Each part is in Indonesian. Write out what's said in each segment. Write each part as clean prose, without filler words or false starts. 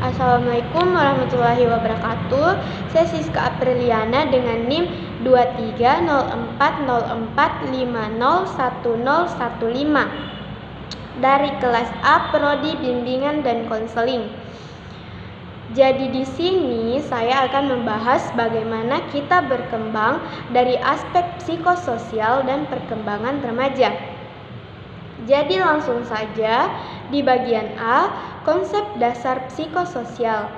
Assalamualaikum warahmatullahi wabarakatuh. Saya Siska Apriliana dengan NIM 230404501015 dari kelas A Prodi Bimbingan dan Konseling. Jadi di sini saya akan membahas bagaimana kita berkembang dari aspek psikososial dan perkembangan remaja. Jadi langsung saja di bagian A, konsep dasar psikososial.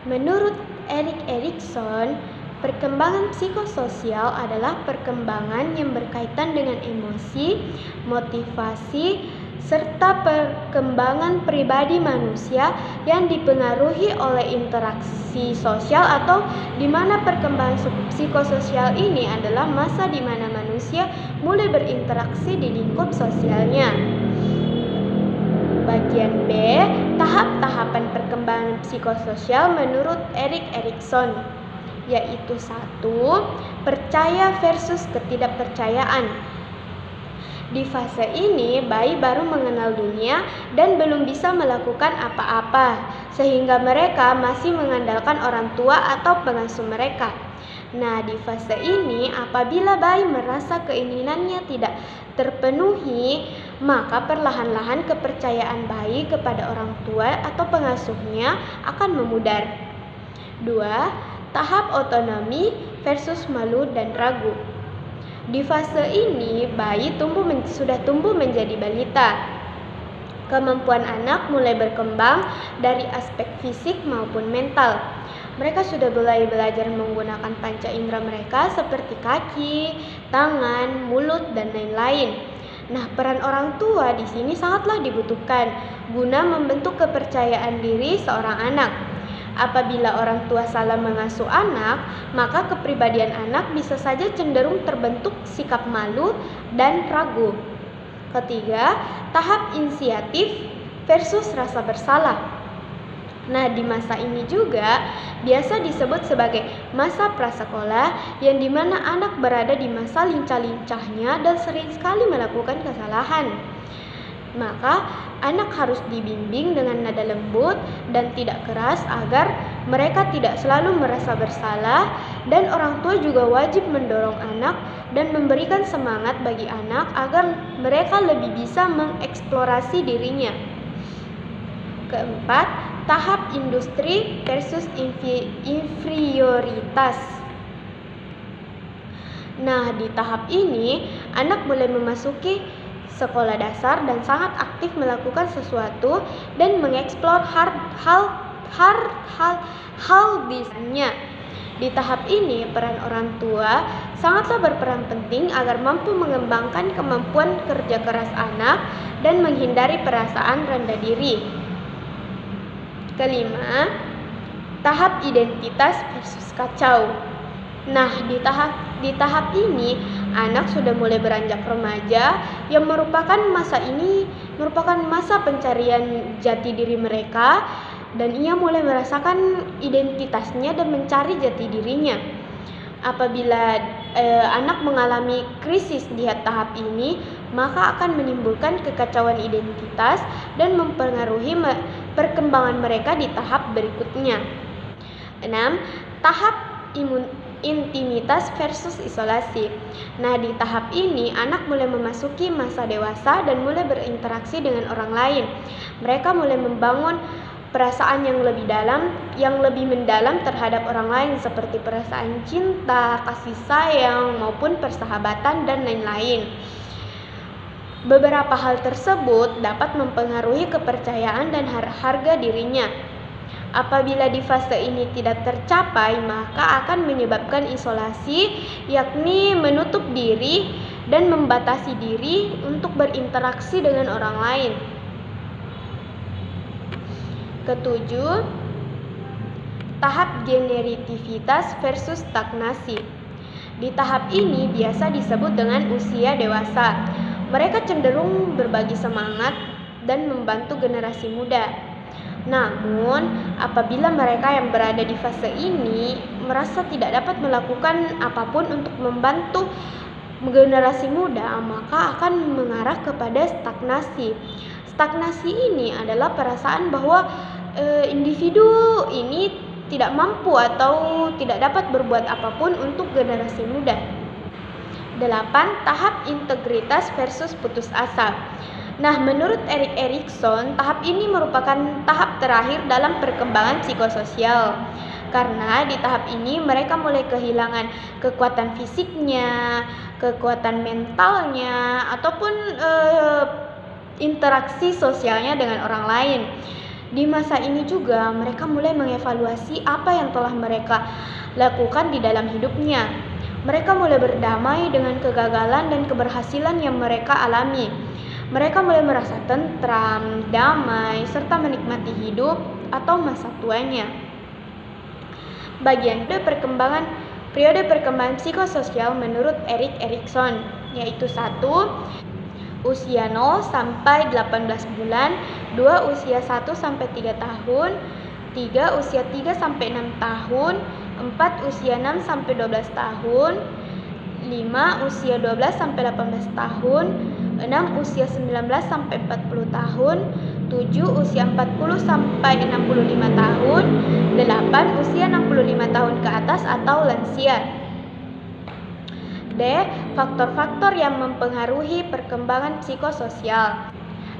Menurut Erik Erikson, perkembangan psikososial adalah perkembangan yang berkaitan dengan emosi, motivasi, serta perkembangan pribadi manusia yang dipengaruhi oleh interaksi sosial, atau di mana perkembangan psikososial ini adalah masa di mana manusia mulai berinteraksi di lingkup sosialnya. Bagian B, tahap-tahapan perkembangan psikososial menurut Erik Erikson, yaitu 1. Percaya versus ketidakpercayaan. Di fase ini, bayi baru mengenal dunia dan belum bisa melakukan apa-apa, sehingga mereka masih mengandalkan orang tua atau pengasuh mereka. Nah, di fase ini, apabila bayi merasa keinginannya tidak terpenuhi, maka perlahan-lahan kepercayaan bayi kepada orang tua atau pengasuhnya akan memudar. 2. Tahap otonomi versus malu dan ragu. Di fase ini, bayi sudah tumbuh menjadi balita. Kemampuan anak mulai berkembang dari aspek fisik maupun mental. Mereka sudah mulai belajar menggunakan panca indera mereka seperti kaki, tangan, mulut, dan lain-lain. Nah, peran orang tua di sini sangatlah dibutuhkan guna membentuk kepercayaan diri seorang anak. Apabila orang tua salah mengasuh anak, maka kepribadian anak bisa saja cenderung terbentuk sikap malu dan ragu. 3. Tahap inisiatif versus rasa bersalah. Nah, di masa ini juga biasa disebut sebagai masa prasekolah, yang dimana anak berada di masa lincah-lincahnya dan sering sekali melakukan kesalahan. Maka anak harus dibimbing dengan nada lembut dan tidak keras agar mereka tidak selalu merasa bersalah, dan orang tua juga wajib mendorong anak dan memberikan semangat bagi anak agar mereka lebih bisa mengeksplorasi dirinya. 4. Tahap industri versus inferioritas. Nah, di tahap ini anak mulai memasuki sekolah dasar dan sangat aktif melakukan sesuatu dan mengeksplor hal bisanya. Di tahap ini, peran orang tua sangatlah berperan penting agar mampu mengembangkan kemampuan kerja keras anak dan menghindari perasaan rendah diri. 5. Tahap identitas versus kacau. Nah, di tahap ini anak sudah mulai beranjak remaja, yang merupakan masa pencarian jati diri mereka, dan ia mulai merasakan identitasnya dan mencari jati dirinya. Apabila anak mengalami krisis di tahap ini, maka akan menimbulkan kekacauan identitas dan mempengaruhi perkembangan mereka di tahap berikutnya. 6. Tahap intimitas versus isolasi. Nah, di tahap ini anak mulai memasuki masa dewasa dan mulai berinteraksi dengan orang lain. Mereka mulai membangun perasaan yang lebih mendalam terhadap orang lain, seperti perasaan cinta, kasih sayang, maupun persahabatan dan lain-lain. Beberapa hal tersebut dapat mempengaruhi kepercayaan dan harga dirinya. Apabila di fase ini tidak tercapai, maka akan menyebabkan isolasi, yakni menutup diri dan membatasi diri untuk berinteraksi dengan orang lain. 7. Tahap generativitas versus stagnasi. Di tahap ini biasa disebut dengan usia dewasa. Mereka cenderung berbagi semangat dan membantu generasi muda. Namun, apabila mereka yang berada di fase ini merasa tidak dapat melakukan apapun untuk membantu generasi muda, maka akan mengarah kepada stagnasi. Stagnasi ini adalah perasaan bahwa individu ini tidak mampu atau tidak dapat berbuat apapun untuk generasi muda. 8. Tahap integritas versus putus asa. Nah, menurut Erik Erikson, tahap ini merupakan tahap terakhir dalam perkembangan psikososial. Karena di tahap ini mereka mulai kehilangan kekuatan fisiknya, kekuatan mentalnya, ataupun interaksi sosialnya dengan orang lain. Di masa ini juga mereka mulai mengevaluasi apa yang telah mereka lakukan di dalam hidupnya. Mereka mulai berdamai dengan kegagalan dan keberhasilan yang mereka alami. Mereka mulai merasa tentram, damai, serta menikmati hidup atau masa tuanya. Bagian periode perkembangan psikososial menurut Erik Erikson, yaitu 1. Usia 0 sampai 18 bulan, 2. Usia 1 sampai 3 tahun, 3. Usia 3 sampai 6 tahun, 4. Usia 6 sampai 12 tahun, 5. Usia 12 sampai 18 tahun, 6. Usia 19 sampai 40 tahun, 7. Usia 40 sampai 65 tahun, 8. Usia 65 tahun ke atas atau lansia. D. Faktor-faktor yang mempengaruhi perkembangan psikososial.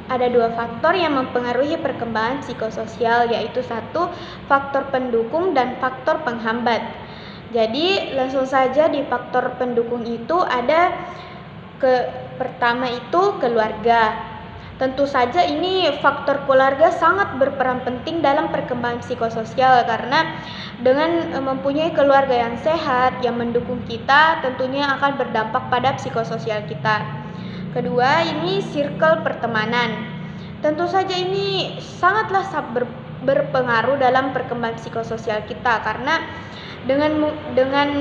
Ada 2 faktor yang mempengaruhi perkembangan psikososial, yaitu 1. Faktor pendukung dan faktor penghambat. Jadi langsung saja di faktor pendukung itu ada pertama itu keluarga. Tentu saja ini faktor keluarga sangat berperan penting dalam perkembangan psikososial, karena dengan mempunyai keluarga yang sehat yang mendukung kita tentunya akan berdampak pada psikososial kita. Kedua, ini circle pertemanan. Tentu saja ini sangatlah berpengaruh dalam perkembangan psikososial kita, karena dengan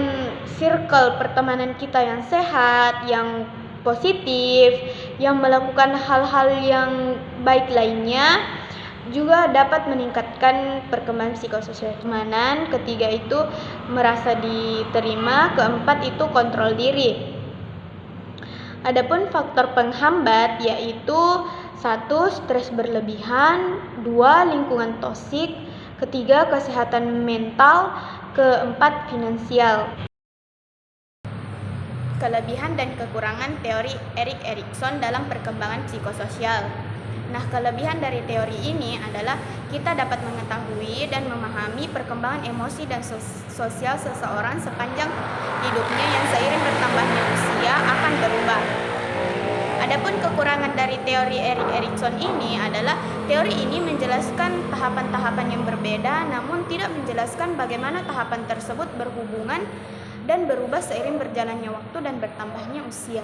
circle pertemanan kita yang sehat, yang positif, yang melakukan hal-hal yang baik lainnya, juga dapat meningkatkan perkembangan psikososial pertemanan. Ketiga itu merasa diterima. Keempat itu kontrol diri. Adapun faktor penghambat yaitu 1. Stres berlebihan, 2. Lingkungan toksik, ketiga kesehatan mental, keempat finansial. Kelebihan dan kekurangan teori Erik Erikson dalam perkembangan psikososial. Nah, kelebihan dari teori ini adalah kita dapat mengetahui dan memahami perkembangan emosi dan sosial seseorang sepanjang hidupnya yang seiring bertambahnya usia akan berubah. Adapun kekurangan dari teori Erik Erikson ini adalah teori ini menjelaskan tahapan-tahapan yang berbeda, namun tidak menjelaskan bagaimana tahapan tersebut berhubungan dan berubah seiring berjalannya waktu dan bertambahnya usia.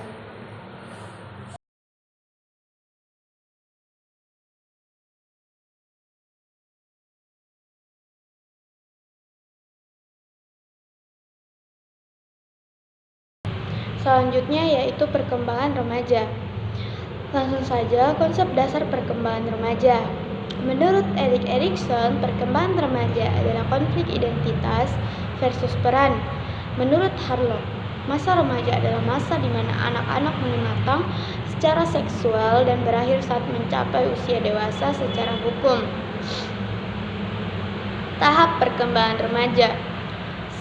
Selanjutnya yaitu perkembangan remaja. Langsung saja konsep dasar perkembangan remaja. Menurut Erik Erikson, perkembangan remaja adalah konflik identitas versus peran. Menurut Harlow, masa remaja adalah masa di mana anak-anak mulai matang secara seksual dan berakhir saat mencapai usia dewasa secara hukum. Tahap perkembangan remaja.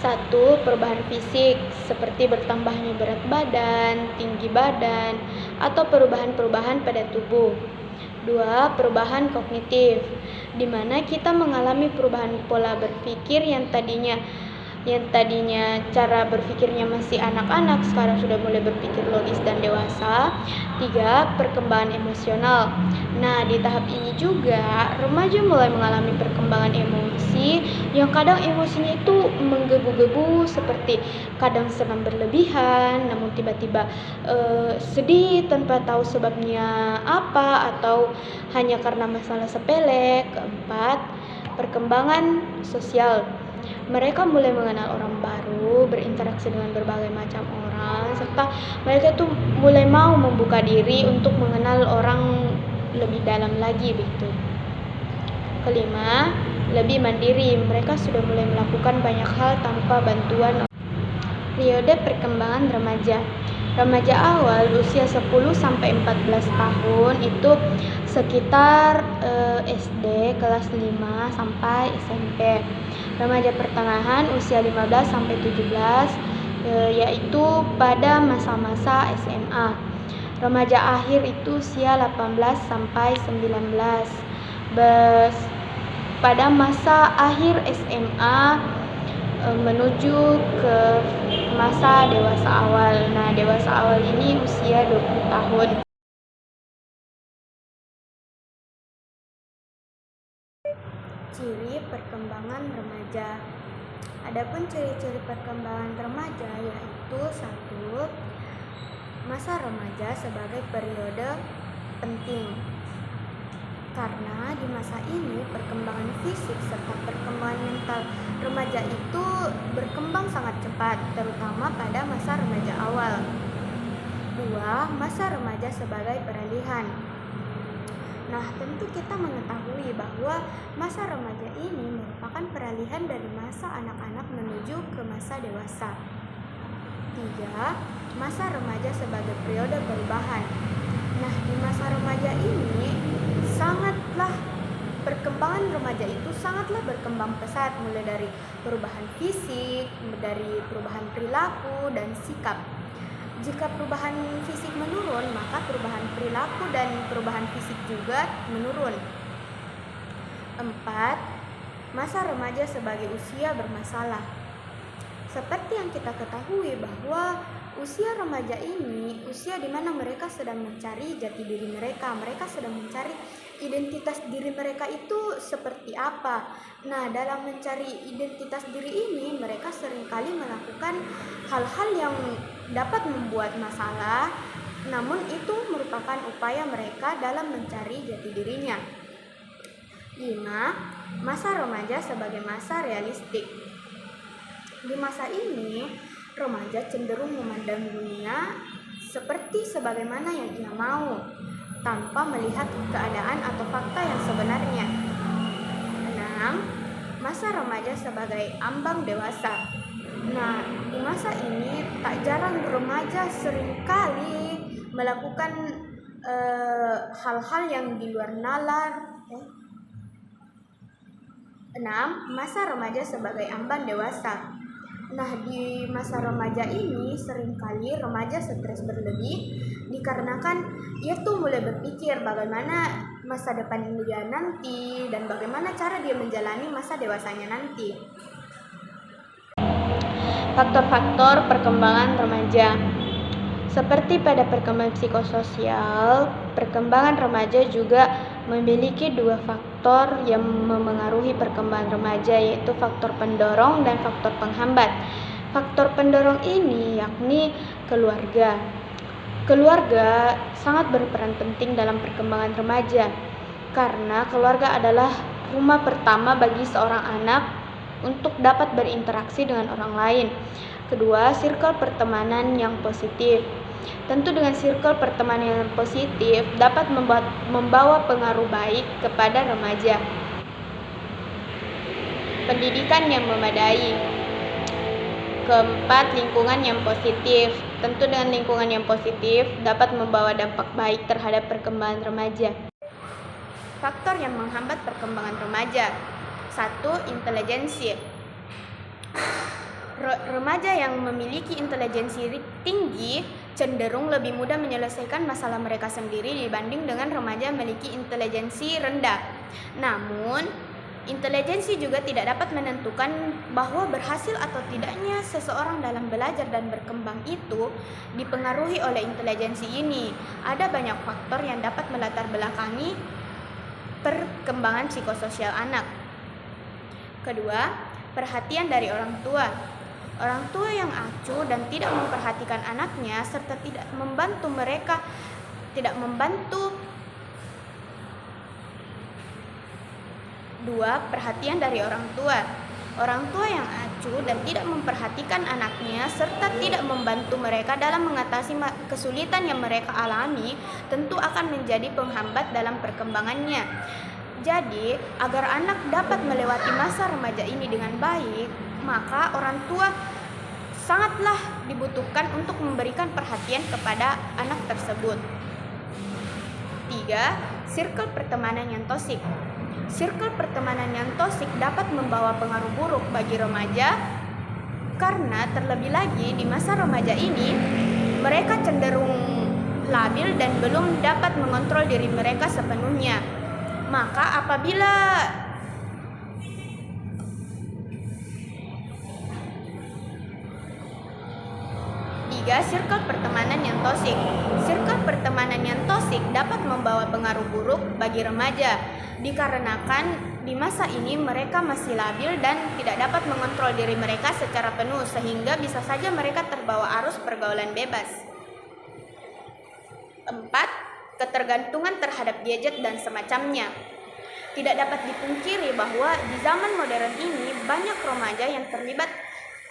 1. Perubahan fisik seperti bertambahnya berat badan, tinggi badan, atau perubahan-perubahan pada tubuh. 2. Perubahan kognitif, di mana kita mengalami perubahan pola berpikir yang tadinya cara berpikirnya masih anak-anak, sekarang sudah mulai berpikir logis dan dewasa. 3. Perkembangan emosional. Nah, di tahap ini juga remaja mulai mengalami perkembangan emosi yang kadang emosinya itu menggebu-gebu, seperti kadang senang berlebihan, namun tiba-tiba sedih tanpa tahu sebabnya apa, atau hanya karena masalah sepele. 4. Perkembangan sosial. Mereka mulai mengenal orang baru, berinteraksi dengan berbagai macam orang, serta mereka tuh mulai mau membuka diri untuk mengenal orang lebih dalam lagi begitu. 5. Lebih mandiri. Mereka sudah mulai melakukan banyak hal tanpa bantuan. Periode perkembangan remaja. Remaja awal usia 10 sampai 14 tahun itu sekitar SD kelas 5 sampai SMP. Remaja pertengahan usia 15 sampai 17 yaitu pada masa-masa SMA. Remaja akhir itu usia 18 sampai 19. Pada masa akhir SMA menuju ke masa dewasa awal. Nah, dewasa awal ini usia 20 tahun. Ciri perkembangan remaja. Adapun ciri-ciri perkembangan remaja yaitu 1. Masa remaja sebagai periode penting. Karena di masa ini perkembangan fisik serta perkembangan mental remaja itu berkembang sangat cepat, terutama pada masa remaja awal. 2. Masa remaja sebagai peralihan. Nah, tentu kita mengetahui bahwa masa remaja ini merupakan peralihan dari masa anak-anak menuju ke masa dewasa. 3. Masa remaja sebagai periode perubahan. Nah, di masa remaja ini perkembangan remaja itu sangatlah berkembang pesat, mulai dari perubahan fisik, dari perubahan perilaku dan sikap. Jika perubahan fisik menurun, maka perubahan perilaku dan perubahan fisik juga menurun. 4. Masa remaja sebagai usia bermasalah. Seperti yang kita ketahui bahwa usia remaja ini usia di mana mereka sedang mencari jati diri mereka. Mereka sedang mencari identitas diri mereka itu seperti apa. Nah, dalam mencari identitas diri ini mereka seringkali melakukan hal-hal yang dapat membuat masalah, namun itu merupakan upaya mereka dalam mencari jati dirinya. 5. Masa remaja sebagai masa realistik. Di masa ini, remaja cenderung memandang dunia seperti sebagaimana yang ia mau, tanpa melihat keadaan atau fakta yang sebenarnya. 6. Masa remaja sebagai ambang dewasa. Nah, di masa ini tak jarang remaja seringkali melakukan hal-hal yang di luar nalar. 6. Masa remaja sebagai ambang dewasa. Nah, di masa remaja ini seringkali remaja stres berlebih dikarenakan ia tuh mulai berpikir bagaimana masa depan dia nanti dan bagaimana cara dia menjalani masa dewasanya nanti. Faktor-faktor perkembangan remaja. Seperti pada perkembangan psikososial, perkembangan remaja juga memiliki 2 faktor yang memengaruhi perkembangan remaja, yaitu faktor pendorong dan faktor penghambat. Faktor pendorong ini yakni keluarga. Keluarga sangat berperan penting dalam perkembangan remaja, karena keluarga adalah rumah pertama bagi seorang anak untuk dapat berinteraksi dengan orang lain. Kedua, circle pertemanan yang positif. Tentu dengan circle pertemanan yang positif dapat membawa pengaruh baik kepada remaja. Pendidikan yang memadai. Keempat, lingkungan yang positif. Tentu dengan lingkungan yang positif dapat membawa dampak baik terhadap perkembangan remaja. Faktor yang menghambat perkembangan remaja. 1. Intelijensi. Remaja yang memiliki intelijensi tinggi cenderung lebih mudah menyelesaikan masalah mereka sendiri dibanding dengan remaja yang memiliki intelijensi rendah. Namun, intelijensi juga tidak dapat menentukan bahwa berhasil atau tidaknya seseorang dalam belajar dan berkembang itu dipengaruhi oleh intelijensi ini. Ada banyak faktor yang dapat melatar belakangi perkembangan psikososial anak. Kedua, perhatian dari orang tua. Orang tua yang acuh dan tidak memperhatikan anaknya serta tidak membantu. 2. Perhatian dari orang tua. Orang tua yang acuh dan tidak memperhatikan anaknya serta tidak membantu mereka dalam mengatasi kesulitan yang mereka alami tentu akan menjadi penghambat dalam perkembangannya. Jadi, agar anak dapat melewati masa remaja ini dengan baik, maka orang tua sangatlah dibutuhkan untuk memberikan perhatian kepada anak tersebut. 3. Circle pertemanan yang toksik. Circle pertemanan yang toksik dapat membawa pengaruh buruk bagi remaja karena terlebih lagi di masa remaja ini mereka cenderung labil dan belum dapat mengontrol diri mereka sepenuhnya. Maka apabila circle pertemanan yang toksik. Circle pertemanan yang toksik dapat membawa pengaruh buruk bagi remaja dikarenakan di masa ini mereka masih labil dan tidak dapat mengontrol diri mereka secara penuh sehingga bisa saja mereka terbawa arus pergaulan bebas. 4. Ketergantungan terhadap gadget dan semacamnya. Tidak dapat dipungkiri bahwa di zaman modern ini banyak remaja yang terlibat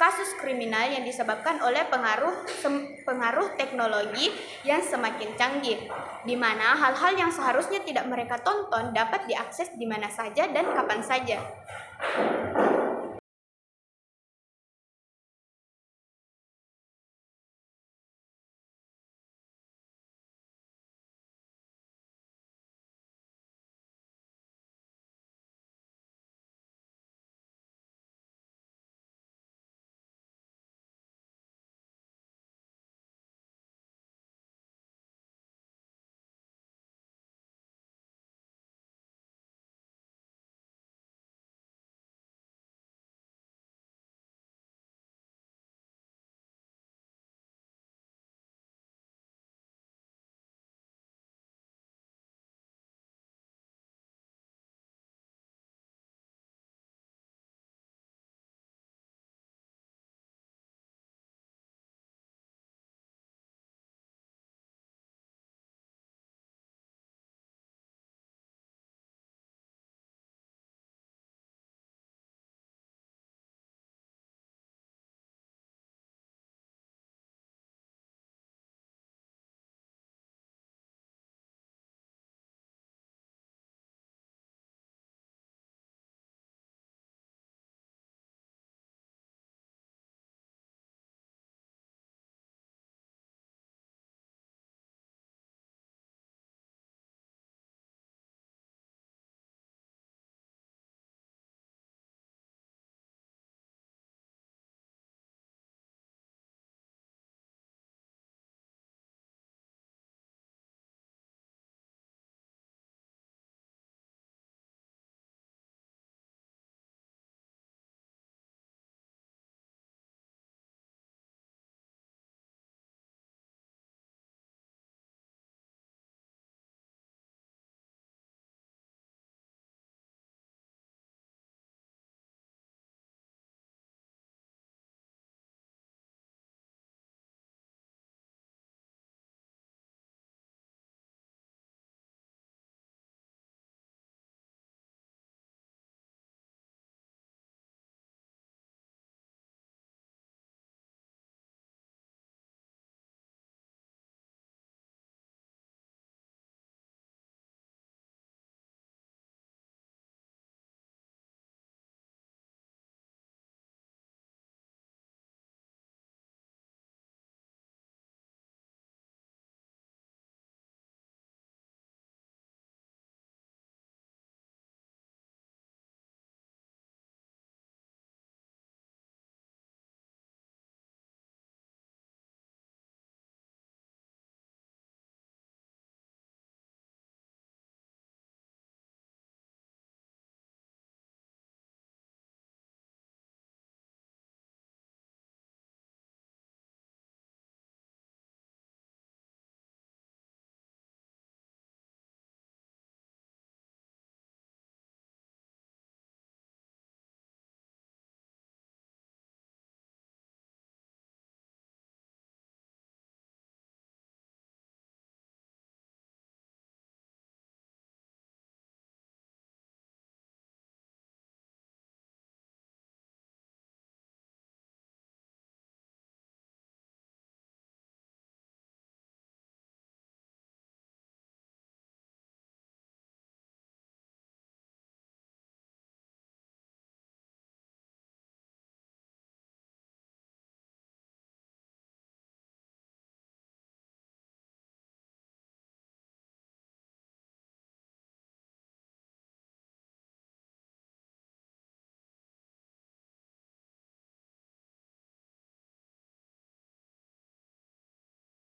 kasus kriminal yang disebabkan oleh pengaruh teknologi yang semakin canggih, di mana hal-hal yang seharusnya tidak mereka tonton dapat diakses di mana saja dan kapan saja.